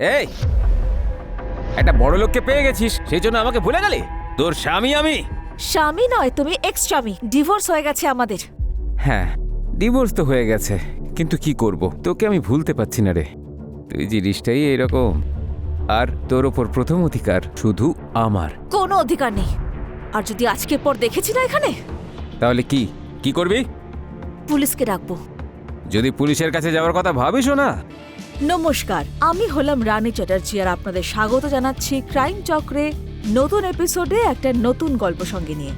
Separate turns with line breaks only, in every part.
এই, একটা বড় লোককে পেয়ে গেছিস, সেই জন্য আমাকে ভুলে গেলি? তোর স্বামী আমি।
স্বামী নয়, তুমি এক্স স্বামী। ডিভোর্স হয়ে গেছে আমাদের।
হ্যাঁ, ডিভোর্স তো হয়ে গেছে, কিন্তু কি করব, তোকে আমি ভুলতে পারছি না রে। তুই জিনিসটাই এরকম, আর তোর ওপর প্রথম অধিকার শুধু আমার।
কোনো অধিকার নেই। আর যদি আজকের পর দেখেছি না এখানে,
তাহলে কি কি করবি?
পুলিশকে ডাকবো।
যদি পুলিশের কাছে যাওয়ার কথা ভাবিসও না।
নমস্কার, আমি হলাম রানী চ্যাটার্জি, আর আপনাদের স্বাগত জানাচ্ছি ক্রাইম চক্রে নতুন এপিসোডে একটা নতুন গল্প সঙ্গে নিয়ে।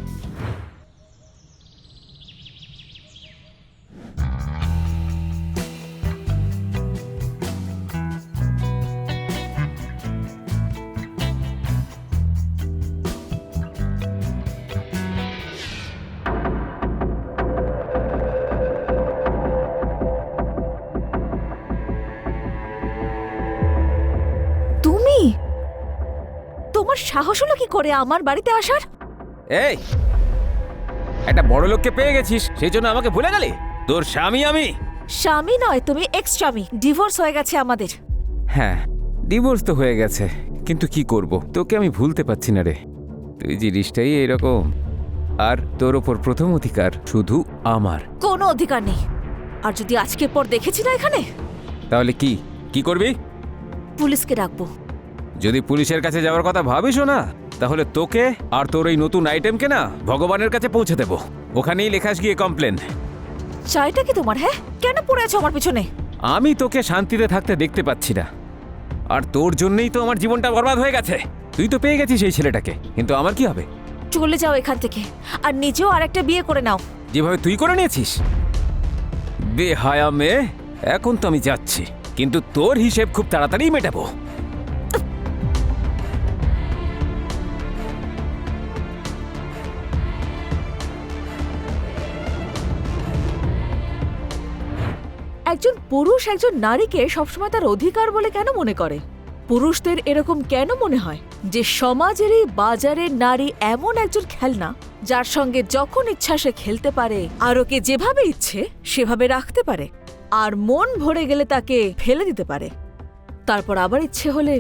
তুমি, তোমার সাহস হলো কি করে আমার বাড়িতে আসার?
এই, একটা বড় লোককে পেয়ে গেছিস, সেই জন্য আমাকে ভুলে গেলি? তোর স্বামী আমি।
স্বামী নয়, তুমি এক্স স্বামী। ডিভোর্স হয়ে গেছে আমাদের।
হ্যাঁ, ডিভোর্স তো হয়ে গেছে, কিন্তু কি করব, তোকে আমি ভুলতে পারছি না রে। তুই জিনিসটাই এরকম, আর তোর ওপর প্রথম অধিকার শুধু আমার।
কোনো অধিকার নেই। আর যদি আজকের পর দেখেছি না এখানে,
তাহলে কি কি করবি?
পুলিশকে ডাকবো।
যদি পুলিশের কাছে যাওয়ার কথা ভাবিসও না, তাহলে তোকে আর তোর এই নতুন আইটেমকে না ভগবানের কাছে পৌঁছে দেব। ওখানেই লেখাস গিয়ে কমপ্লেন।
চাইটা কি তোমার? হ্যাঁ, কেন পড়ে আছো আমার পিছনে?
আমি তোকে শান্তিতে থাকতে দেখতে পাচ্ছি না, আর তোর জন্যই তো আমার জীবনটা বরবাদ হয়ে গেছে। তুই তো পেয়ে গেছিস সেই ছেলেটাকে, কিন্তু আমার কি হবে?
চলে যাও এখান থেকে, আর নিজেও আরেকটা বিয়ে করে নাও।
যেভাবে তুই করে নিয়েছিস। বেহায়া মেয়ে, এখন তো আমি যাচ্ছি, কিন্তু তোর হিসেব খুব তাড়াতাড়ি মেটাবো।
একজন পুরুষ একজন নারীকে সবসময় তার অধিকার বলে কেন মনে করে? পুরুষদের এরকম কেন মনে হয় যে সমাজেরই বাজারের নারী এমন একজন খেলনা যার সঙ্গে যখন ইচ্ছা সে খেলতে পারে, আর ওকে যেভাবে ইচ্ছে সেভাবে রাখতে পারে, আর মন ভরে গেলে তাকে ফেলে দিতে পারে, তারপর আবার ইচ্ছে হলে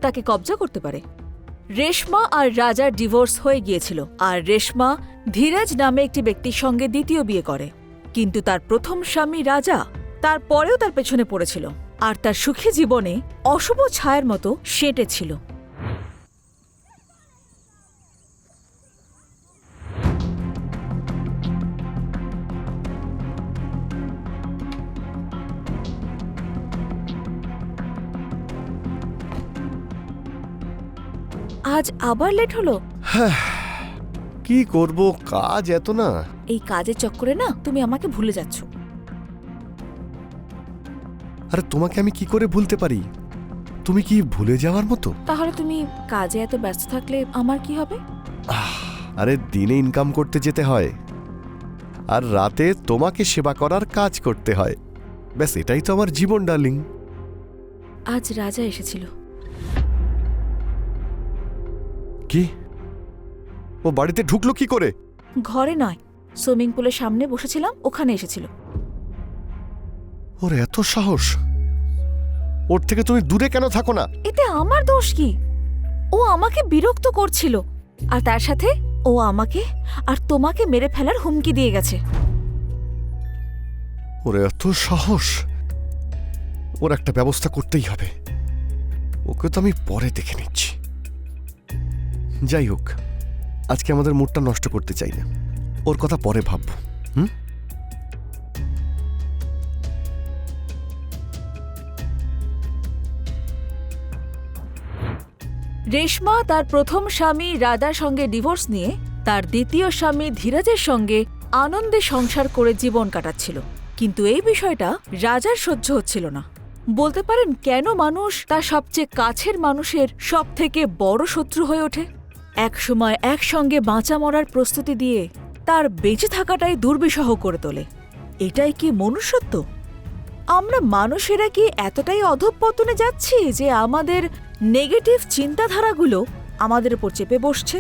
তাকে কবজা করতে পারে। রেশমা আর রাজার ডিভোর্স হয়ে গিয়েছিল, আর রেশমা ধীরাজ নামে একটি ব্যক্তির সঙ্গে দ্বিতীয় বিয়ে করে। কিন্তু তার প্রথম স্বামী রাজা তারপরেও তার পেছনে পড়েছিল, আর তার সুখী জীবনে অশুভ ছায়ার মতো সেঁটে ছিল। আজ আবার লেট হলো।
কি করব, কাজ এত না।
এই কাজের চক্করে না তুমি আমাকে ভুলে যাচ্ছ।
আরে তোমাকে আমি কি করে ভুলতে পারি? তুমি কি ভুলে যাওয়ার মতো?
তাহলে তুমি কাজে এত ব্যস্ত থাকলে আমার কি হবে?
আরে দিনে ইনকাম করতে যেতে হয়, আর রাতে তোমাকে সেবা করার কাজ করতে হয়। ব্যাস, এটাই তো আমার জীবন, ডার্লিং।
আজ রাজা এসেছিল।
কি? ও বাড়িতে ঢুকলো কি করে?
ঘরে নয়, সুইমিং পুলের সামনে বসেছিলাম, ওখানে এসেছিল।
ওর এত সাহস! ওর থেকে তুমি দূরে কেন থাকো না?
এতে আমার দোষ কি? ও আমাকে বিরক্ত করছিল, আর তার সাথে ও আমাকে আর তোমাকে মেরে ফেলার হুমকি দিয়ে গেছে।
ওর এত সাহস! ওর একটা ব্যবস্থা করতেই হবে। ওকে তো আমি পরে দেখে নিচ্ছি। যাই হোক, আজকে আমাদের মুডটা নষ্ট করতে চাই না। ওর কথা পরে ভাববো। হুম?
রেশমা তার প্রথম স্বামী রাজার সঙ্গে ডিভোর্স নিয়ে তার দ্বিতীয় স্বামী ধীরাজের সঙ্গে আনন্দে সংসার করে জীবন কাটাচ্ছিল। কিন্তু এই বিষয়টা রাজার সহ্য হচ্ছিল না। বলতে পারেন কেন মানুষ তার সবচেয়ে কাছের মানুষের সব থেকে বড় শত্রু হয়ে ওঠে? একসময় একসঙ্গে বাঁচা মরার প্রস্তুতি দিয়ে তার বেঁচে থাকাটাই দুর্বিষহ করে তোলে। এটাই কি মনুষ্যত্ব? আমরা মানুষেরা কি এতটাই অধঃপতনে যাচ্ছি যে আমাদের নেগেটিভ চিন্তাধারাগুলো আমাদের উপর চেপে বসছে?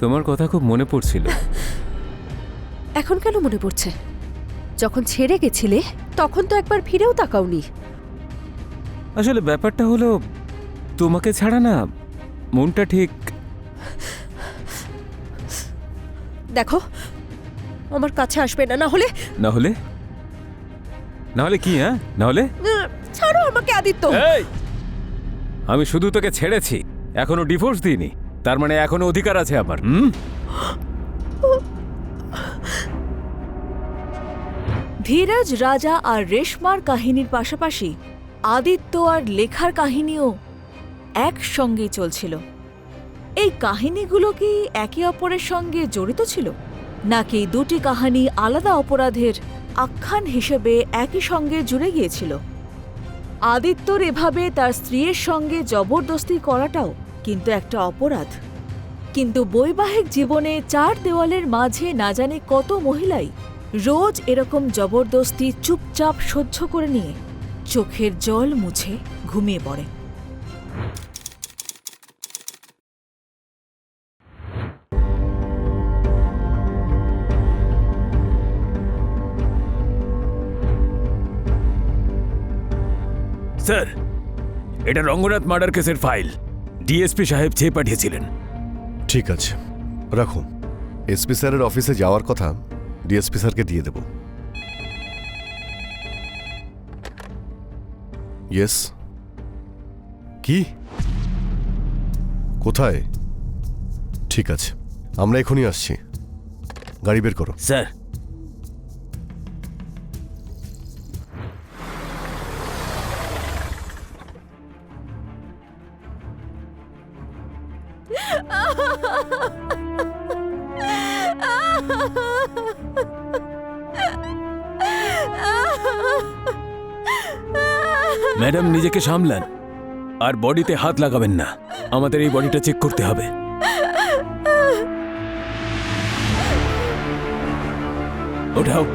তোমার কথা খুব মনে পড়ছিল।
এখন কেন মনে পড়ছে? যখন ছেড়ে গেছিলে তখন তো একবার ফিরেও তাকাওনি।
আসলে ব্যাপারটা হলো, তোমাকে ছাড়া না মনটা ঠিক।
দেখো, আমার কাছে আসবে না, না হলে
না হলে না হলে কি? হ্যাঁ, না হলে
ছাড়ো আমাকে আদিত্য।
এই, আমি শুধু তোকে ছেড়েছি, এখনো ডিভোর্স দিইনি, তার মানে এখনো অধিকার আছে আমার।
ধীরজ, রাজা আর রেশমার কাহিনীর পাশাপাশি আদিত্য আর লেখার কাহিনীও একসঙ্গেই চলছিল। এই কাহিনীগুলো কি একে অপরের সঙ্গে জড়িত ছিল, নাকি দুটি কাহিনী আলাদা অপরাধের আখ্যান হিসেবে একই সঙ্গে জুড়ে গিয়েছিল? আদিত্যর এভাবে তার স্ত্রীর সঙ্গে জবরদস্তি করাটাও কিন্তু একটা অপরাধ। কিন্তু বৈবাহিক জীবনে চার দেওয়ালের মাঝে না জানে কত মহিলাই রোজ এরকম জবরদস্তি চুপচাপ সহ্য করে নিয়ে চোখের জল মুছে ঘুমিয়ে পড়ে।
স্যার, এটা রঙ্গনাথ মার্ডার কেসের ফাইল। ডিএসপি সাহেব চেয়ে পাঠিয়েছিলেন।
ঠিক আছে, রাখো। এসপি স্যারের অফিসে যাওয়ার কথা, ডিএসপি স্যারকে দিয়ে দেব। ইয়েস। কি? কোথায়? ঠিক আছে, আমরা এখনই আসছি। গাড়ি বের করো।
স্যার, ম্যাডাম নিজেকে সামলান আর বডিতে হাত লাগাবেন না। আমাদের এই বডিটা চেক করতে হবে। ওঠাও।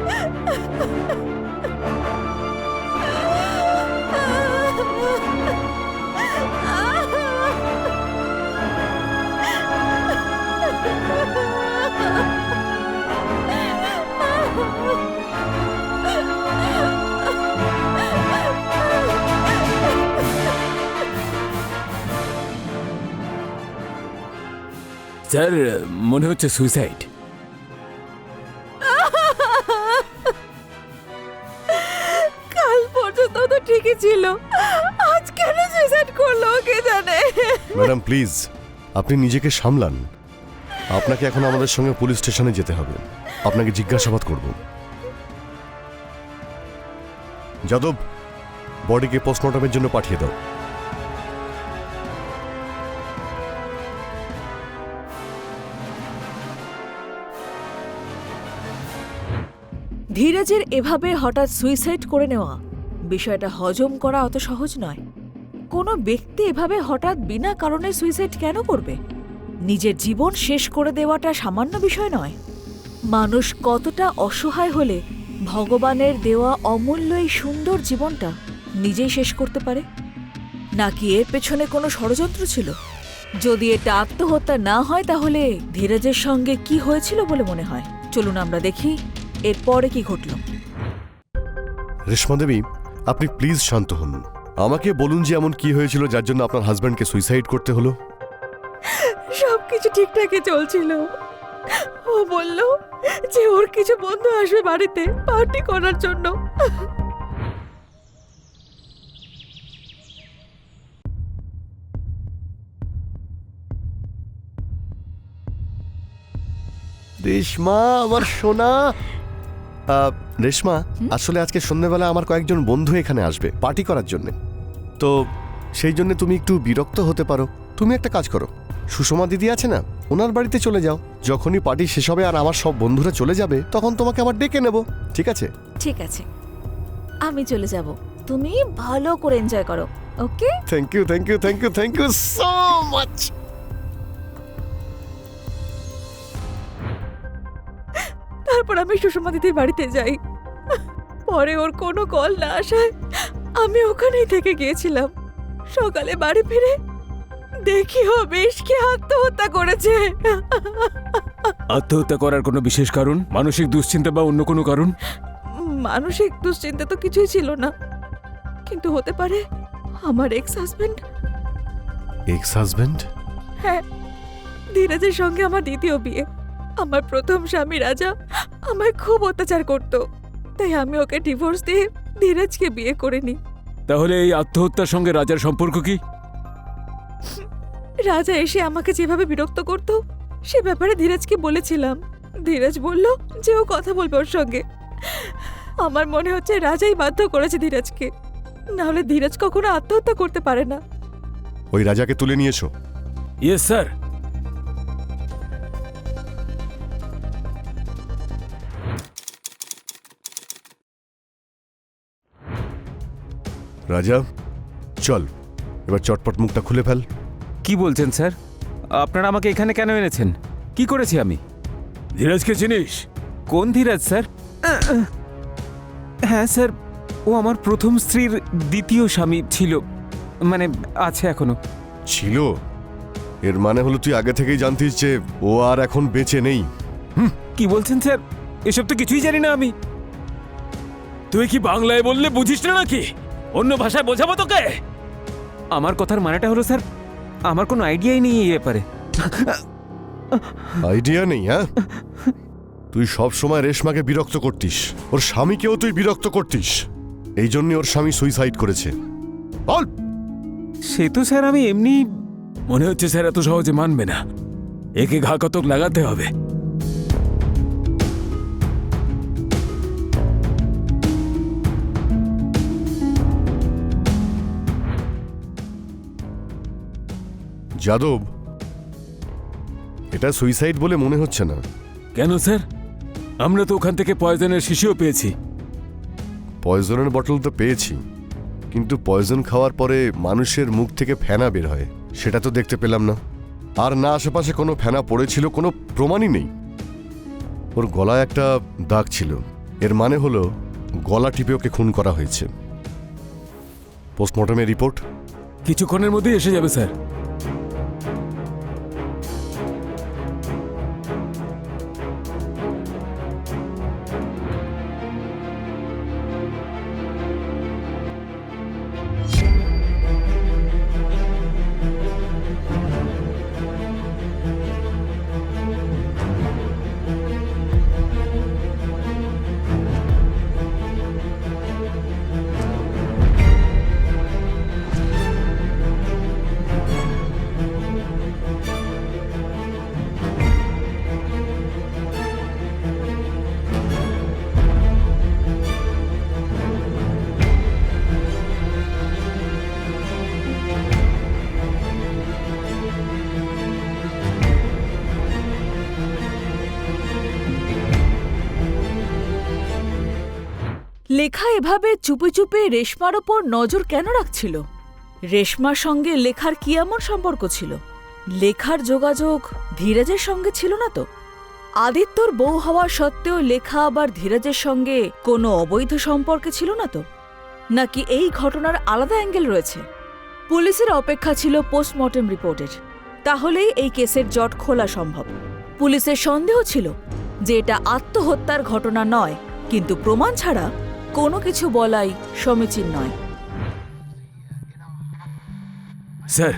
স্যার, মনে হচ্ছে সুইসাইড।
কাল পর্যন্ত তো ঠিকই ছিল, আজ কেন সুইসাইড করলো কে জানে।
ম্যাডাম প্লিজ, আপনি নিজেকে সামলান। আপনাকে এখন আমাদের সঙ্গে পুলিশ স্টেশনে যেতে হবে। আপনাকে জিজ্ঞাসাবাদ করব। যাদব, বডিকে পোস্টমর্টমের জন্য পাঠিয়ে দাও।
ধীরজের এভাবে হঠাৎ সুইসাইড করে নেওয়া বিষয়টা হজম করা অত সহজ নয়। কোনো ব্যক্তি এভাবে হঠাৎ বিনা কারণে সুইসাইড কেন করবে? নিজের জীবন শেষ করে দেওয়াটা সামান্য বিষয় নয়। মানুষ কতটা অসহায় হলে ভগবানের দেওয়া অমূল্য এই সুন্দর জীবনটা নিজেই শেষ করতে পারে? নাকি এর পেছনে কোনো ষড়যন্ত্র ছিল? যদি এটা আত্মহত্যা না হয় তাহলে ধীরজের সঙ্গে কি হয়েছিল বলে মনে হয়? চলুন আমরা দেখি এরপরে কি ঘটল।
রেশমা দেবী, আপনি প্লিজ শান্ত হন। আমাকে বলুন যে এমন কি হয়েছিল যার জন্য আপনার হাজব্যান্ডকে সুইসাইড করতে হলো।
সবকিছু ঠিকঠাকই চলছিল। ও বলল যে ওর কিছু বন্ধু আসবে বাড়িতে পার্টি করার জন্য।
রেশমা, আমার সোনা। রেশমা, আসলে আজকে সন্ধ্যেবেলা আমার কয়েকজন বন্ধু এখানে আসবে পার্টি করার জন্য। তো সেই জন্য তুমি একটু বিরক্ত হতে পারো। তুমি একটা কাজ করো, সুষমা দিদি আছে না, ওনার বাড়িতে চলে যাও। যখনই পার্টি শেষ হবে আর আমার সব বন্ধুরা চলে যাবে, তখন তোমাকে আবার ডেকে নেব। ঠিক আছে?
ঠিক আছে, আমি চলে যাব। তুমি ভালো করে এনজয় করো। Okay?
Thank you, thank you, thank you, thank you so much.
তারপর আমি সুষমা দিদির বাড়িতে যাই। পরে ওর কোনো কল না আসায় আমি ওখানেই থেকে গিয়েছিলাম। সকালে বাড়ি ফিরে দেখি ও বেশকে আত্মহত্যা করেছে।
আত্মহত্যা করার কোনো বিশেষ কারণ, মানসিক দুশ্চিন্তা বা অন্য কোনো কারণ?
মানসিক দুশ্চিন্তা তো কিছুই ছিল না, কিন্তু হতে পারে আমার এক্স হাজবেন্ড।
Ex husband?
হ্যাঁ, ধীরাজের সঙ্গে আমার দ্বিতীয় বিয়ে। আমার প্রথম স্বামী রাজা আমায় খুব অত্যাচার করত, তাই আমি ওকে ডিভোর্স দিয়ে ধীরাজকে বিয়ে করে নিই।
তাহলে এই আত্মহত্যার সঙ্গে রাজার সম্পর্ক কি?
রাজা এসে আমাকে যেভাবে বিরক্ত করত সে ব্যাপারে ধীরাজকে বলেছিলাম। ধীরাজ বলল যে ও কথা বলবে ওর সঙ্গে। আমার মনে হচ্ছে রাজাই বাধ্য করেছে ধীরাজকে, নাহলে ধীরাজ কখনো আত্মহত্যা করতে পারে না।
ওই রাজাকে তুলে নিয়ে এসো।
Yes sir.
রাজা চল, এবার চটপট মুখটা খুলে ফেল।
কি বলছেন স্যার? আপনারা আমাকে এখানে কেন এনেছেন? কি করেছি আমি? ধীরাজকে চিনিস? কোন ধীরাজ স্যার? হ্যাঁ স্যার, ও আমার প্রথম স্ত্রীর দ্বিতীয় স্বামী ছিল, মানে আছে এখনো।
ছিল? এর মানে হলো তুই আগে থেকেই জানতিস যে ও আর এখন বেঁচে নেই।
কি বলছেন স্যার? এসব তো কিছুই জানি না আমি। তুই কি বাংলায় বললে বুঝিস না নাকি? অন্য ভাষায় বোঝাবো তোকে? আমার কথার মানেটা হলো স্যার, আমার কোনো আইডিয়াই নেই এই ব্যাপারে।
আইডিয়া নেই? হ্যাঁ, তুই সব সময় রেশমাকে বিরক্ত করতিস, ওর স্বামীকেও তুই বিরক্ত করতিস, এই জন্য ওর স্বামী সুইসাইড করেছে। বল।
সে তো স্যার আমি এমনি। মনে হচ্ছে স্যার এত সহজে মানবে না, একে ঘা কতক লাগাতে হবে।
যাদব, এটা সুইসাইড বলে মনে হচ্ছে না।
কেন স্যার? আমরা তো ওখান থেকে পয়জনের শিশিও পেয়েছি।
পয়জনের বটল তো পেয়েছি, কিন্তু পয়জন খাওয়ার পরে মানুষের মুখ থেকে ফেনা বের হয়, সেটা তো দেখতে পেলাম না। আর না আশেপাশে কোনো ফেনা পড়েছিল, কোনো প্রমাণই নেই। ওর গলায় একটা দাগ ছিল, এর মানে হলো গলা টিপে ওকে খুন করা হয়েছে। পোস্টমর্টমের রিপোর্ট
কিছুক্ষণের মধ্যেই এসে যাবে স্যার।
লেখা এভাবে চুপে চুপে রেশমার ওপর নজর কেন রাখছিল? রেশমার সঙ্গে লেখার কি এমন সম্পর্ক ছিল? লেখার যোগাযোগ ধীরাজের সঙ্গে ছিল না তো? আদিত্যর বউ হওয়া সত্ত্বেও লেখা আবার ধীরাজের সঙ্গে কোনো অবৈধ সম্পর্কে ছিল না তো? নাকি এই ঘটনার আলাদা অ্যাঙ্গেল রয়েছে? পুলিশের অপেক্ষা ছিল পোস্টমর্টেম রিপোর্টের, তাহলেই এই কেসের জট খোলা সম্ভব। পুলিশের সন্দেহ ছিল যে এটা আত্মহত্যার ঘটনা নয়, কিন্তু প্রমাণ ছাড়া কোনো কিছু বলাই সমীচীন নয়।
স্যার,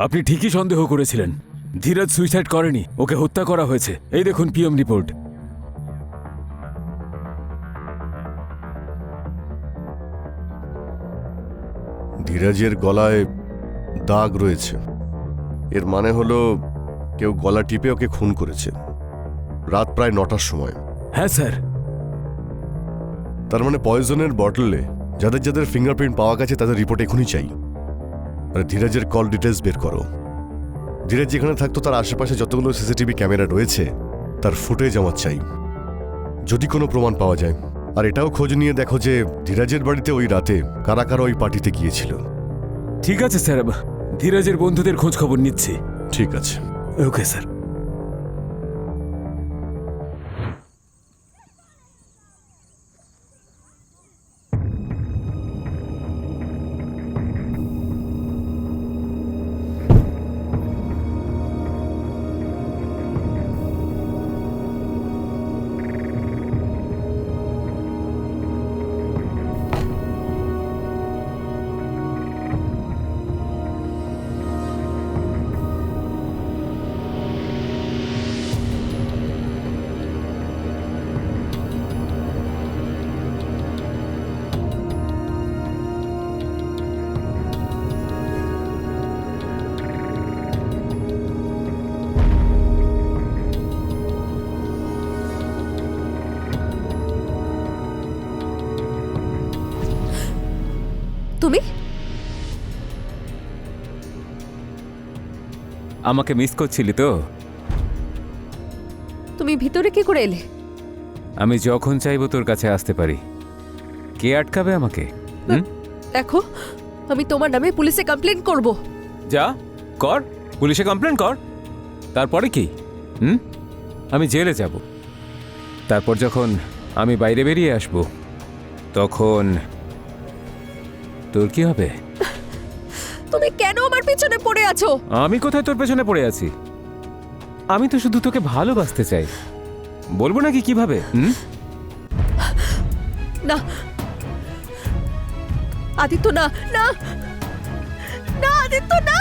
আপনি ঠিকই সন্দেহ করেছিলেন। ধীরাজ সুইসাইড করেনি, ওকে হত্যা করা হয়েছে। এই দেখুন পিএম রিপোর্ট।
ধীরাজের গলায় দাগ রয়েছে, এর মানে হলো কেউ গলা টিপে ওকে খুন করেছে রাত প্রায় 9টার সময়।
হ্যাঁ স্যার।
তার মানে পয়জনের বটলে যাদের যাদের ফিঙ্গারপ্রিন্ট পাওয়া গেছে তাদের রিপোর্ট এখনই চাই। আর ধীরাজের কল ডিটেলস বের করো। ধীরাজ যেখানে থাকতো তার আশেপাশে যতগুলো সিসিটিভি ক্যামেরা রয়েছে তার ফুটেজ আমার চাই, যদি কোনো প্রমাণ পাওয়া যায়। আর এটাও খোঁজ নিয়ে দেখো যে ধীরাজের বাড়িতে ওই রাতে কারা কারা ওই পার্টিতে গিয়েছিল।
ঠিক আছে স্যার, ধীরাজের বন্ধুদের খোঁজ খবর নিচ্ছি।
ঠিক আছে।
Okay sir.
তুমি
আমাকে মিস করছিলি তো?
তুমি ভিতরে কি করে এলে?
আমি যখন চাইবো তোর কাছে আসতে পারি। কে আটকাবে আমাকে? হুম?
দেখো, আমি তোমার নামে পুলিশে কমপ্লেন করব।
যা কর, পুলিশে কমপ্লেন কর। তারপরে কি? আমি জেলে যাব। তারপর যখন আমি বাইরে বেরিয়ে আসব, তখন তোর কি হবে?
তুমি কেন আমার পিছনে পড়ে আছো?
আমি কোথায় তোর পেছনে পড়ে আছি? আমি তো শুধু তোকে ভালোবাসতে চাই। বলবো নাকি কিভাবে?
না আদিত্য, না না না আদিত্য, না।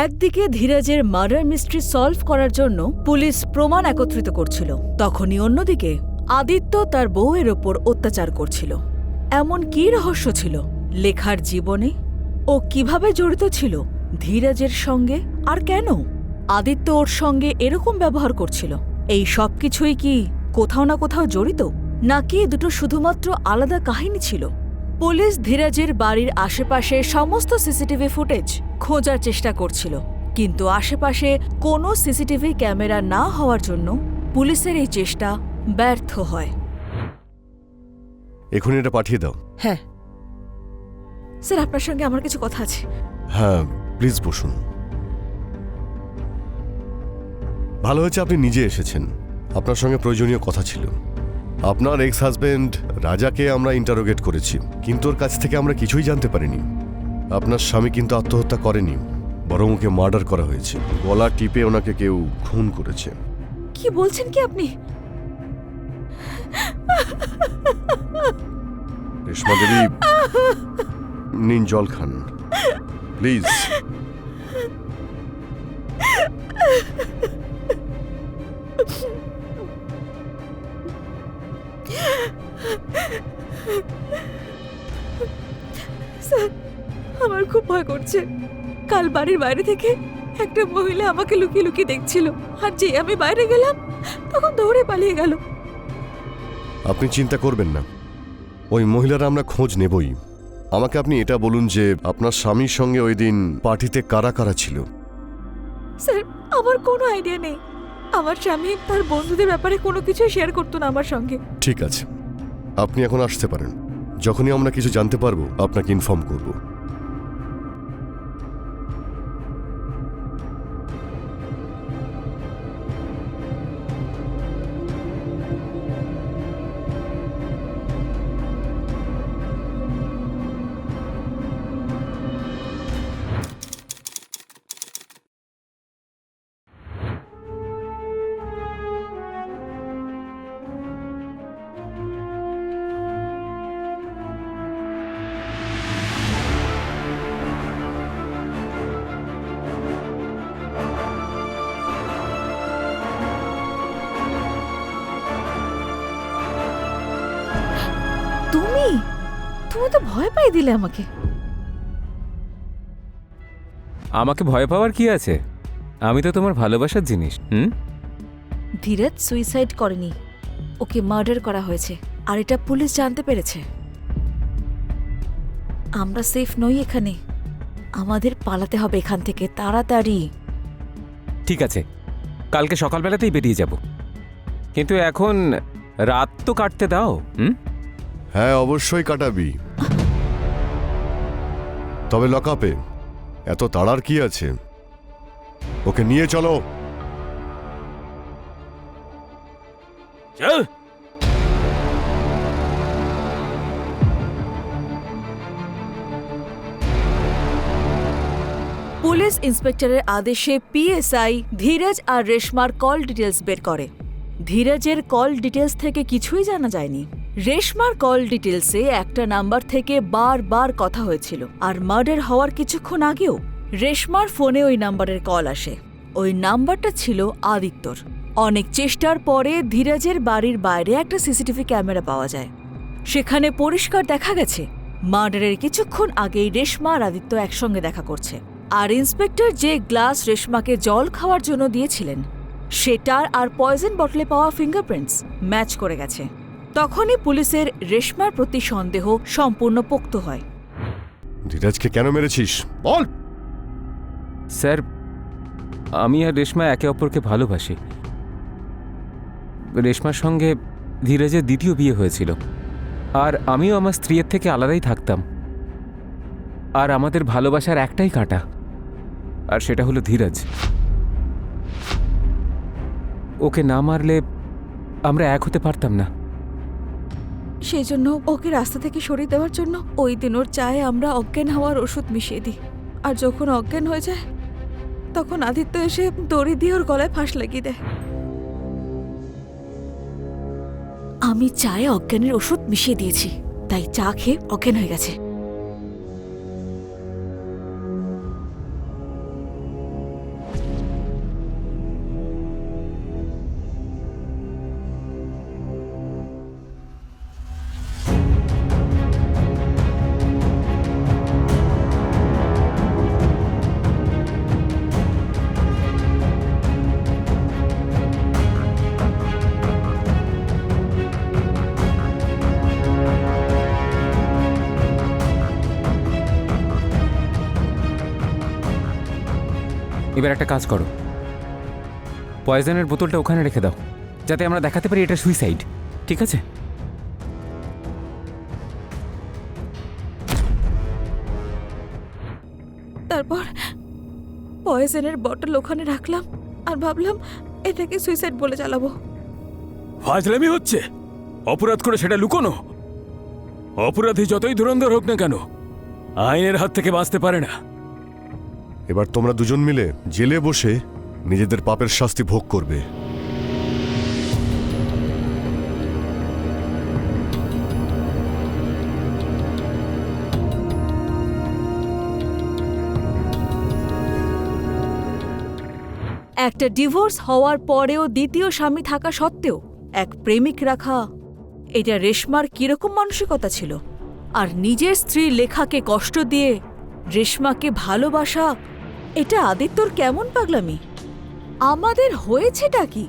একদিকে ধীরাজের মার্ডার মিস্ট্রি সলভ করার জন্য পুলিশ প্রমাণ একত্রিত করছিল, তখনই অন্যদিকে আদিত্য তার বউয়ের ওপর অত্যাচার করছিল। এমন কী রহস্য ছিল লেখার জীবনে? ও কিভাবে জড়িত ছিল ধীরাজের সঙ্গে, আর কেন আদিত্য ওর সঙ্গে এরকম ব্যবহার করছিল? এই সব কিছুই কি কোথাও না কোথাও জড়িত, নাকি দুটো শুধুমাত্র আলাদা কাহিনী ছিল? পুলিশ ধীরাজের বাড়ির আশেপাশে সমস্ত সিসিটিভি ফুটেজ খোঁজার চেষ্টা করছিল, কিন্তু আশেপাশে কোনো সিসিটিভি ক্যামেরা না হওয়ার জন্য পুলিশের এই চেষ্টা ব্যর্থ হয়।
এখনই এটা পাঠিয়ে দাও।
হ্যাঁ স্যার, আপনার সঙ্গে আমার কিছু কথা আছে।
হ্যাঁ, প্লিজ বসুন। ভালো হয়েছে আপনি নিজে এসেছেন। আপনার সঙ্গে প্রয়োজনীয় কথা ছিল। আপনার এক্স হাজবেন্ড রাজাকে আমরা ইন্টারোগেট করেছি, কিন্তু ওর কাছ থেকে আমরা কিছুই জানতে পারিনি। আপনার স্বামী কিন্তু আত্মহত্যা করেনি, বরং ওকে মার্ডার করা হয়েছে। গলা টিপে ওনাকে কেউ খুন করেছে।
কি বলছেন কি আপনি?
রেশমা দেবী, নিন জল খান প্লিজ।
স্যার, আমার খুব ভয় করছে। কাল বাড়ির বাইরে থেকে একটা মহিলা আমাকে লুকিয়ে লুকিয়ে দেখছিল, আর যে আমি বাইরে গেলাম তখন দৌড়ে পালিয়ে গেল।
আপনি চিন্তা করবেন না, ওই মহিলারা আমরা খোঁজ নেবই। আমাকে আপনি এটা বলুন যে আপনার স্বামীর সঙ্গে ওই দিন পার্টিতে কারা কারা ছিল?
স্যার, আমার কোনো আইডিয়া নেই। আমার স্বামী তার বন্ধুদের ব্যাপারে কোনো কিছু শেয়ার করতো না আমার সঙ্গে।
ঠিক আছে, আপনি এখন আসতে পারেন। যখনই আমরা কিছু জানতে পারবো আপনাকে ইনফর্ম করব।
তুমি তুমি তো ভয় পাই দিলে আমাকে।
আমাকে ভয় পাওয়ার কি আছে? আমি তো তোমার ভালোবাসার জিনিস।
ধীরাজ সুইসাইড করেনি, ওকে মার্ডার করা হয়েছে, আর এটা পুলিশ জানতে পেরেছে। আমরা সেফ নই এখানে। আমাদের পালাতে হবে এখান থেকে তাড়াতাড়ি।
ঠিক আছে, কালকে সকালবেলাতেই বেরিয়ে যাব, কিন্তু এখন রাত তো কাটতে দাও।
হ্যাঁ, অবশ্যই কাটাবি, তবে লকআপে। এত তাড়ার কি আছে? ওকে নিয়ে চলো।
চল।
পুলিশ ইন্সপেক্টরের আদেশে পিএসআই ধীরাজ আর রেশমার কল ডিটেলস বের করে। ধীরাজের কল ডিটেলস থেকে কিছুই জানা যায়নি। রেশমার কল ডিটেলসে একটা নাম্বার থেকে বারবার কথা হয়েছিল, আর মার্ডার হওয়ার কিছুক্ষণ আগেও রেশমার ফোনে ওই নাম্বারের কল আসে। ওই নাম্বারটা ছিল আদিত্যর। অনেক চেষ্টার পরে ধীরাজের বাড়ির বাইরে একটা সিসিটিভি ক্যামেরা পাওয়া যায়। সেখানে পরিষ্কার দেখা গেছে মার্ডারের কিছুক্ষণ আগেই রেশমা আর আদিত্য একসঙ্গে দেখা করছে, আর ইন্সপেক্টর যে গ্লাস রেশমাকে জল খাওয়ার জন্য দিয়েছিলেন সেটার আর পয়জন বটলে পাওয়া ফিঙ্গারপ্রিন্টস ম্যাচ করে গেছে। তখনই পুলিশের রেশমার প্রতি সন্দেহ সম্পূর্ণ পোক্ত হয়।
ধীরাজকে কেন মেরেছিস বল।
স্যার, আমি আর রেশমা একে অপরকে ভালোবাসি। রেশমার সঙ্গে ধীরাজের দ্বিতীয় বিয়ে হয়েছিল, আর আমিও আমার স্ত্রীর থেকে আলাদাই থাকতাম। আর আমাদের ভালোবাসার একটাই কাঁটা, আর সেটা হলো ধীরাজ। ওকে না মারলে আমরা এক হতে পারতাম না।
সেই জন্য ওকে রাস্তা থেকে সরিয়ে দেওয়ার জন্য ওই দিন ওর চায়ে আমরা অজ্ঞান হওয়ার ওষুধ মিশিয়ে দিই। আর যখন অজ্ঞান হয়ে যায় তখন আদিত্য এসে দড়ি দিয়ে ওর গলায় ফাঁস লাগিয়ে দেয়। আমি চায়ে অজ্ঞানের ওষুধ মিশিয়ে দিয়েছি, তাই চা খেয়ে অজ্ঞান হয়ে গেছে।
এবার একটা কাজ করো, পয়জনের বোতলটা ওখানে রেখে দাও, যাতে আমরা দেখাতে পারি এটা সুইসাইড। ঠিক আছে?
তারপর পয়জনের বটল ওখানে রাখলাম আর ভাবলাম এটাকে সুইসাইড বলে চালাবো।
ফাজলামি হচ্ছে। অপরাধ করে সেটা লুকোনো। অপরাধী যতই ধুরন্ধর হোক না কেন, আইনের হাত থেকে বাঁচতে পারে না।
এবার তোমরা দুজন মিলে জেলে বসে নিজেদের পাপের শাস্তি ভোগ করবে।
একটা ডিভোর্স হওয়ার পরেও দ্বিতীয় স্বামী থাকা সত্ত্বেও এক প্রেমিক রাখা, এটা রেশমার কিরকম মানসিকতা ছিল? আর নিজের স্ত্রী লেখাকে কষ্ট দিয়ে রেশমাকে ভালোবাসা, এটা আদিত্যর কেমন পাগলামি? আমাদের হয়েছেটা কি?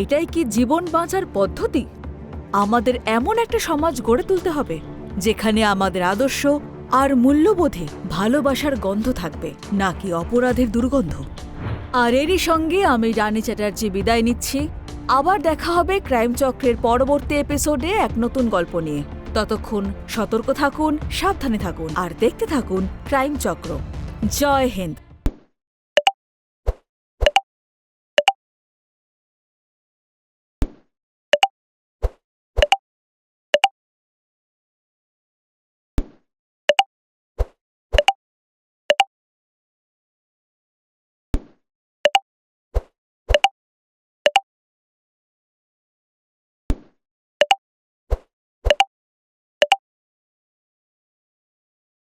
এটাই কি জীবন বাঁচার পদ্ধতি? আমাদের এমন একটা সমাজ গড়ে তুলতে হবে যেখানে আমাদের আদর্শ আর মূল্যবোধে ভালোবাসার গন্ধ থাকবে, নাকি অপরাধের দুর্গন্ধ। আর এরই সঙ্গে আমি রানী চ্যাটার্জি বিদায় নিচ্ছি। আবার দেখা হবে ক্রাইম চক্রের পরবর্তী এপিসোডে এক নতুন গল্প নিয়ে। ততক্ষণ সতর্ক থাকুন, সাবধানে থাকুন আর দেখতে থাকুন ক্রাইম চক্র। জয় হিন্দ।